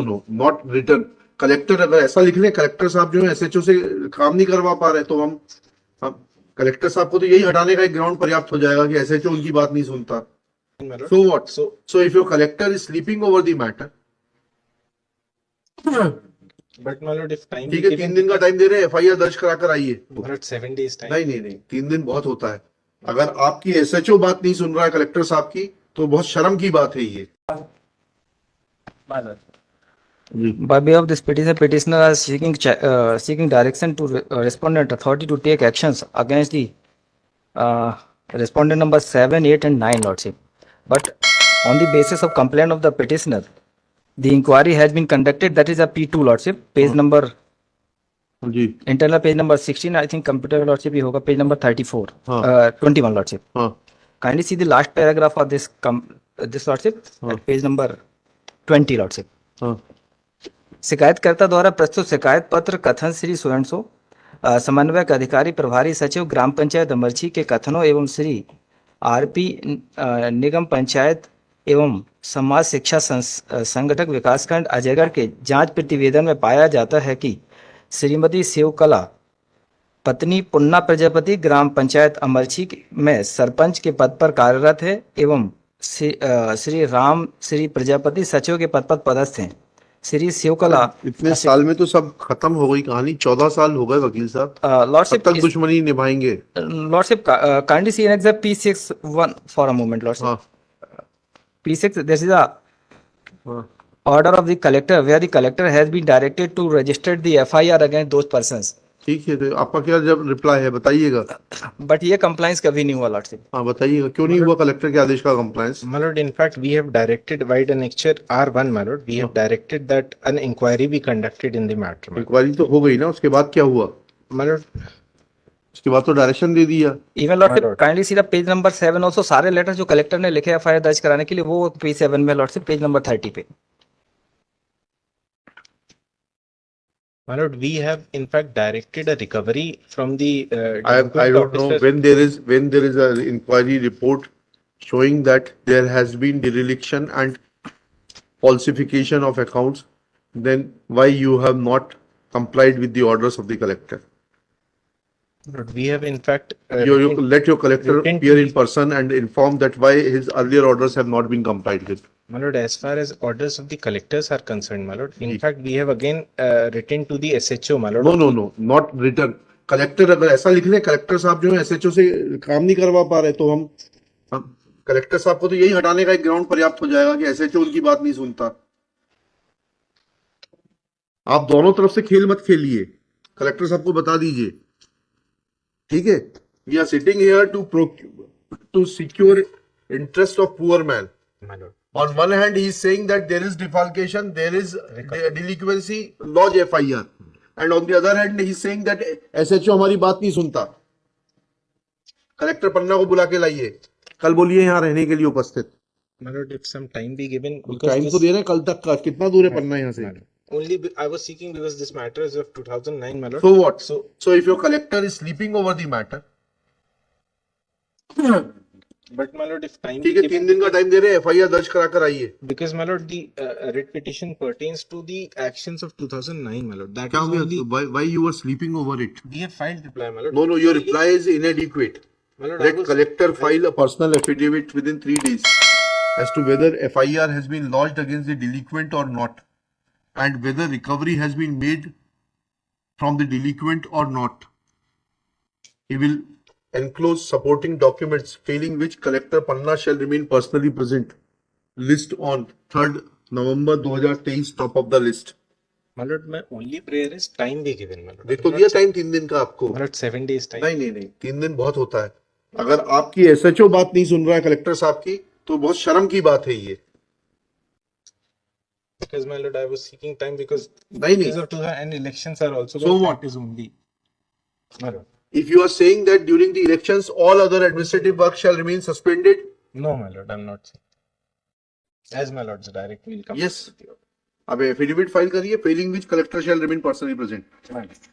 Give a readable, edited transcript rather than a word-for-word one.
No, not return. Collector अगर ऐसा लिख ले, कलेक्टर साहब जो है एसएचओ से काम नहीं करवा पा रहे, तो हम कलेक्टर साहब को तो यही हटाने का एक ग्राउंड पर्याप्त हो जाएगा कि एसएचओ उनकी बात नहीं सुनता। So what? So if your collector is sleeping over the matter, but my lord, if time ठीक है, 3 दिन का टाइम दे रहे हैं, एफआईआर दर्ज करा कर आइए। but 7 days time. नहीं नहीं नहीं, 3 दिन बहुत होता है। अगर आपकी एसएचओ बात नहीं सुन रहा है कलेक्टर साहब की, तो बहुत शर्म की बात है ये। By way of this petition, petitioner is seeking direction to respondent authority to take actions against the respondent number 7, 8, and 9, Lordship. But on the basis of complaint of the petitioner, the inquiry has been conducted. That is a P2, Lordship. Page number ji internal page number 16. I think computer Lordship ही होगा page number 34, 21, Lordship. हाँ Kindly see the last paragraph of this Lordship at page number 20, Lordship. हाँ शिकायतकर्ता द्वारा प्रस्तुत शिकायत पत्र कथन श्री स्वयंसो समन्वयक अधिकारी प्रभारी सचिव ग्राम पंचायत अमरछी के कथनों एवं श्री आरपी निगम पंचायत एवं समाज शिक्षा संगठक विकासखंड अजयगढ़ के जांच प्रतिवेदन में पाया जाता है कि श्रीमती शिवकला पत्नी पुन्ना प्रजापति ग्राम पंचायत अमरछी में सरपंच के पद पर कार्यरत है एवं श्री राम श्री प्रजापति सचिव के पद पर पदस्थ हैं। श्री शिवकला इतने साल में तो सब खत्म हो गई कहानी। 14 साल हो गए वकील साहब, लॉर्डशिप तब तक दुश्मनी निभाएंगे। Lordship kindly C annex P61 for a moment lordship. हाँ P6 this is a हाँ order of the collector where the collector has been directed to register the FIR against those persons. ठीक है, तो आपका क्या जब रिप्लाई है बताइएगा। बट ये कंप्लाइंस कभी नहीं हुआ लॉर्डशिप। हाँ बताइएगा, क्यों नहीं हुआ कलेक्टर के आदेश का compliance? My lord, in fact, we have directed wide annexure R1, my lord. We have directed that an inquiry be conducted in the matter. my lord. Inquiry तो हो गई ना, उसके बाद क्या हुआ? My lord, उसके बाद तो डायरेक्शन दे दिया। Even lordship kindly see the page number 7 also. सारे लेटर जो कलेक्टर ने लिखे FIR दर्ज कराने के लिए वो P7 में लॉर्डशिप पेज नंबर 30 पे। my lord, we have in fact directed a recovery from the. I don't know when there is a inquiry report showing that there has been dereliction and falsification of accounts, then why you have not complied with the orders of the collector? Lord, we have in fact. You let your collector written appear to in person and inform that why his earlier orders have not been complied with. My lord, as far as orders of the collectors are concerned, my lord, in fact, we have again written to the SHO, my lord. No, not written. Collector अगर ऐसा लिख ले, collector साहब जो है SHO से काम नहीं करवा पा रहे, तो हम कलेक्टर साहब को तो यही हटाने का एक ग्राउंड पर्याप्त हो जाएगा कि एसएचओ उनकी बात नहीं सुनता। आप दोनों तरफ से खेल मत खेलिए, कलेक्टर साहब को बता दीजिए, ठीक है? We are sitting here to secure interest of poor man. My lord. On one hand, he is saying that there is defalcation, there is delinquency, lodge FIR, and on the other hand, he is saying that SHO हमारी बात नहीं सुनता। Collector पन्ना को बुला के लाइए, कल बोलिए यहाँ रहने के लिए उपस्थित। My lord, if some time be given. Time तो दे रहे हैं कल तक का, कितना दूर है पन्ना यहाँ से? Only I was seeking because this matter is of 2009, my lord. So what? So if your collector is sleeping over the matter, But my lord, if time ठीक be है, 3 given, दिन का टाइम दे रहे हैं, FIR दर्ज करा कर आइए। because my lord, the writ petition pertains to the actions of 2009, my lord. That क्या is हो only गया? Why you were sleeping over it? we have filed reply, my lord. No, your reply is inadequate. My lord, I Let was, collector file a personal affidavit within 3 days as to whether FIR has been lodged against the delinquent or not, and whether recovery has been made from the delinquent or not. He will enclose supporting documents, failing which collector Panna shall remain personally present. List on 3rd November 2023, top of the list. my lord, my only prayer is time be given, my lord. देखो दिया time 3 दिन का आपको। My lord, 7 days time. नहीं 3 दिन बहुत होता है। अगर आपकी एसएचओ बात नहीं सुन रहा है कलेक्टर साहब की, तो बहुत शर्म की बात है ये। Because my lord, I was seeking time because नहीं because of 2000 and elections are also. So but what? that is only. My lord. If you are saying that during the elections all other administrative work shall remain suspended, No, my lord, I'm not saying. As my lord's direct will come. yes, अब affidavit file करिए, failing which collector shall remain personally present. My lord.